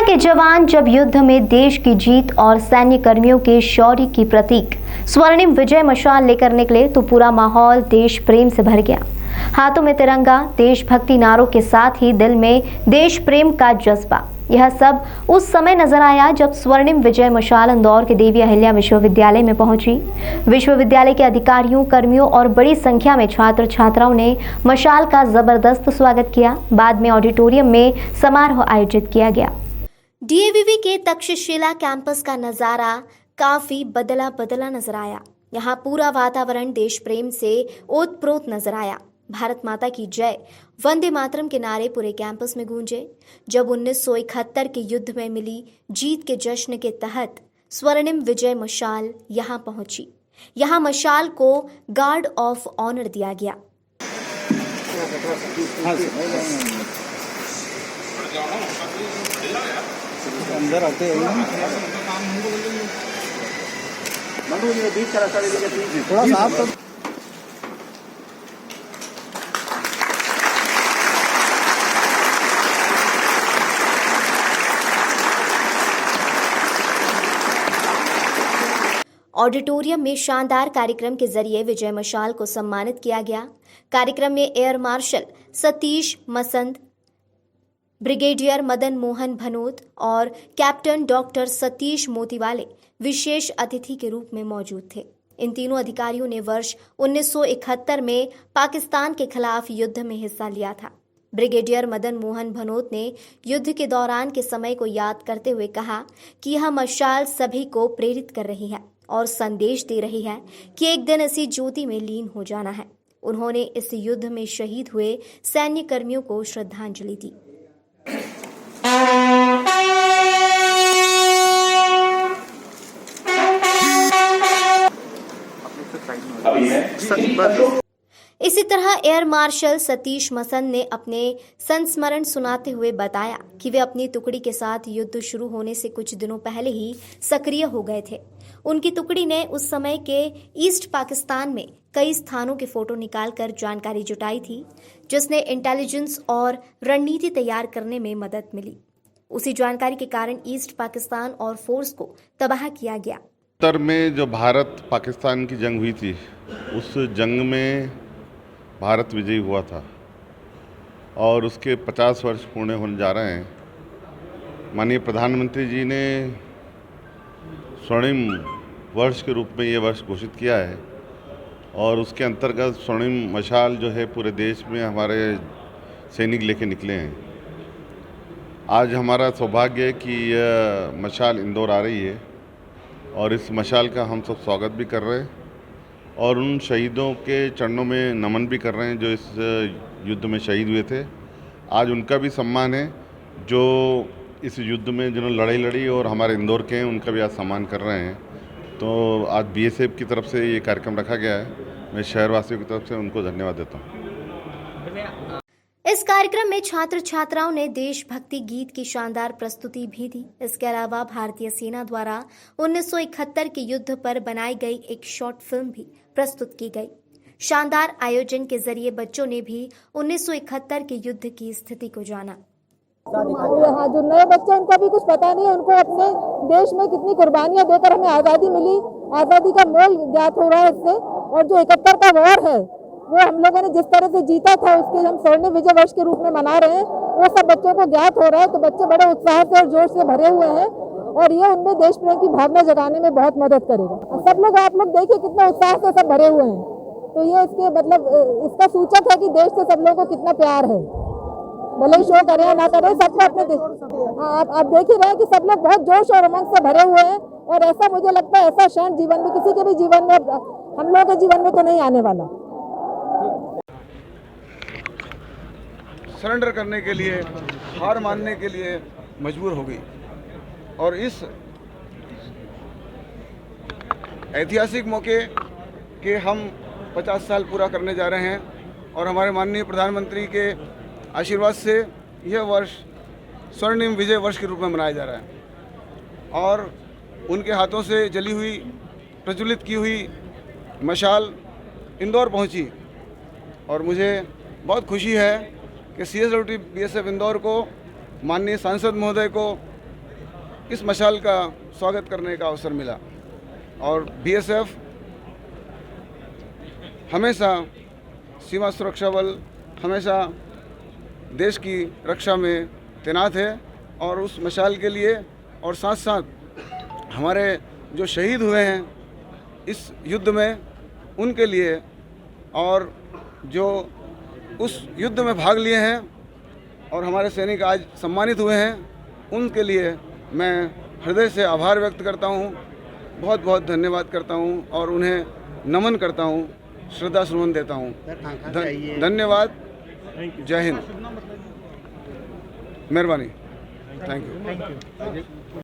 के जवान जब युद्ध में देश की जीत और सैन्य कर्मियों के शौर्य की प्रतीक स्वर्णिम विजय मशाल लेकर निकले तो पूरा माहौल देश प्रेम से भर गया। हाथों में तिरंगा, देशभक्ति नारों के साथ ही दिल में देश प्रेम का जज्बा। यह सब उस समय नजर आया जब स्वर्णिम विजय मशाल इंदौर के देवी अहिल्या विश्वविद्यालय में पहुंची। विश्वविद्यालय के अधिकारियों, कर्मियों और बड़ी संख्या में छात्र छात्राओं ने मशाल का जबरदस्त स्वागत किया। बाद में ऑडिटोरियम में समारोह आयोजित किया गया। डीएवीवी के तक्षशिला कैंपस का नजारा काफी बदला नजर आया। यहाँ पूरा वातावरण देश प्रेम से ओतप्रोत नजर आया। भारत माता की जय, वंदे मातरम के नारे पूरे कैंपस में गूंजे। जब 1971 के युद्ध में मिली जीत के जश्न के तहत स्वर्णिम विजय मशाल यहाँ पहुंची। यहाँ मशाल को गार्ड ऑफ ऑनर दिया गया। अंदर आते हैं थोड़ा साफ तो ऑडिटोरियम में शानदार कार्यक्रम के जरिए विजय मशाल को सम्मानित किया गया। कार्यक्रम में air marshal Satish Masand, brigadier Madan Mohan Bhanot और कैप्टन डॉक्टर सतीश मोतीवाले विशेष अतिथि के रूप में मौजूद थे। इन तीनों अधिकारियों ने वर्ष 1971 में पाकिस्तान के खिलाफ युद्ध में हिस्सा लिया था। ब्रिगेडियर मदन मोहन भनोत ने युद्ध के दौरान के समय को याद करते हुए कहा कि यह मशाल सभी को प्रेरित कर रही है और संदेश दे रही है कि एक दिन इसी ज्योति में लीन हो जाना है। उन्होंने इस युद्ध में शहीद हुए सैन्य कर्मियों को श्रद्धांजलि दी। इसी तरह एयर मार्शल सतीश मसंद ने अपने संस्मरण सुनाते हुए बताया कि वे अपनी टुकड़ी के साथ युद्ध शुरू होने से कुछ दिनों पहले ही सक्रिय हो गए थे। उनकी टुकड़ी ने उस समय के ईस्ट पाकिस्तान में कई स्थानों के फोटो निकालकर जानकारी जुटाई थी, जिसने इंटेलिजेंस और रणनीति तैयार करने में मदद मिली। उसी जानकारी के कारण ईस्ट पाकिस्तान और फोर्स को तबाह किया गया। उत्तर में जो भारत पाकिस्तान की जंग हुई थी, उस जंग में भारत विजयी हुआ था और उसके 50 वर्ष पूर्ण होने जा रहे हैं। माननीय प्रधानमंत्री जी ने स्वर्णिम वर्ष के रूप में ये वर्ष घोषित किया है और उसके अंतर्गत स्वर्णिम मशाल जो है पूरे देश में हमारे सैनिक लेके निकले हैं। आज हमारा सौभाग्य है कि यह मशाल इंदौर आ रही है और इस मशाल का हम सब स्वागत भी कर रहे हैं और उन शहीदों के चरणों में नमन भी कर रहे हैं जो इस युद्ध में शहीद हुए थे। आज उनका भी सम्मान है जो इस युद्ध में जिन्होंने लड़ाई लड़ी और हमारे इंदौर के हैं, उनका भी आज सम्मान कर रहे हैं। तो आज बीएसएफ की तरफ से ये कार्यक्रम रखा गया है। मैं शहरवासियों की तरफ से उनको धन्यवाद देता हूँ। इस कार्यक्रम में छात्र छात्राओं ने देशभक्ति गीत की शानदार प्रस्तुति भी दी। इसके अलावा भारतीय सेना द्वारा 1971 के युद्ध पर बनाई गई एक शॉर्ट फिल्म भी प्रस्तुत की गई। शानदार आयोजन के जरिए बच्चों ने भी 1971 के युद्ध की स्थिति को जाना। हाँ, जो नए बच्चे उनको भी कुछ पता नहीं है, उनको अपने देश में कितनी कुर्बानियां देकर हमें आज़ादी मिली, आज़ादी का मोल ज्ञात हो रहा है इससे। और जो 71 का वॉर है वो हम लोगों ने जिस तरह से जीता था उसके हम स्वर्णिम विजय वर्ष के रूप में मना रहे हैं, वो सब बच्चों को ज्ञात हो रहा है। तो बच्चे बड़े उत्साह से और जोश से भरे हुए हैं और ये उनमें देश प्रेम की भावना जगाने में बहुत मदद करेगा। सब लोग, आप लोग देखिए कितने उत्साह से सब भरे हुए हैं। तो ये इसके मतलब इसका सूचक है कि देश से सब लोगों को कितना प्यार है। भले ही शो करे या ना करे, सबको अपने देश। हाँ, आप देख ही रहे हैं कि सब लोग बहुत जोश और उमंग से भरे हुए हैं और ऐसा मुझे लगता है ऐसा क्षण जीवन में किसी के भी जीवन में, हम लोगों के जीवन में तो नहीं आने वाला। सरेंडर करने के लिए, हार मानने के लिए मजबूर हो गई और इस ऐतिहासिक मौके के हम 50 साल पूरा करने जा रहे हैं और हमारे माननीय प्रधानमंत्री के आशीर्वाद से यह वर्ष स्वर्णिम विजय वर्ष के रूप में मनाया जा रहा है और उनके हाथों से जली हुई, प्रज्वलित की हुई मशाल इंदौर पहुंची और मुझे बहुत खुशी है कि CSWT BSF इंदौर को, माननीय सांसद महोदय को इस मशाल का स्वागत करने का अवसर मिला। और बीएसएफ हमेशा सीमा सुरक्षा बल हमेशा देश की रक्षा में तैनात है और उस मशाल के लिए और साथ साथ हमारे जो शहीद हुए हैं इस युद्ध में उनके लिए और जो उस युद्ध में भाग लिए हैं और हमारे सैनिक आज सम्मानित हुए हैं उनके लिए मैं हृदय से आभार व्यक्त करता हूं, बहुत बहुत धन्यवाद करता हूं और उन्हें नमन करता हूं, श्रद्धा सुमन देता हूं। धन्यवाद। जय हिंद। मेहरबानी। Thank you.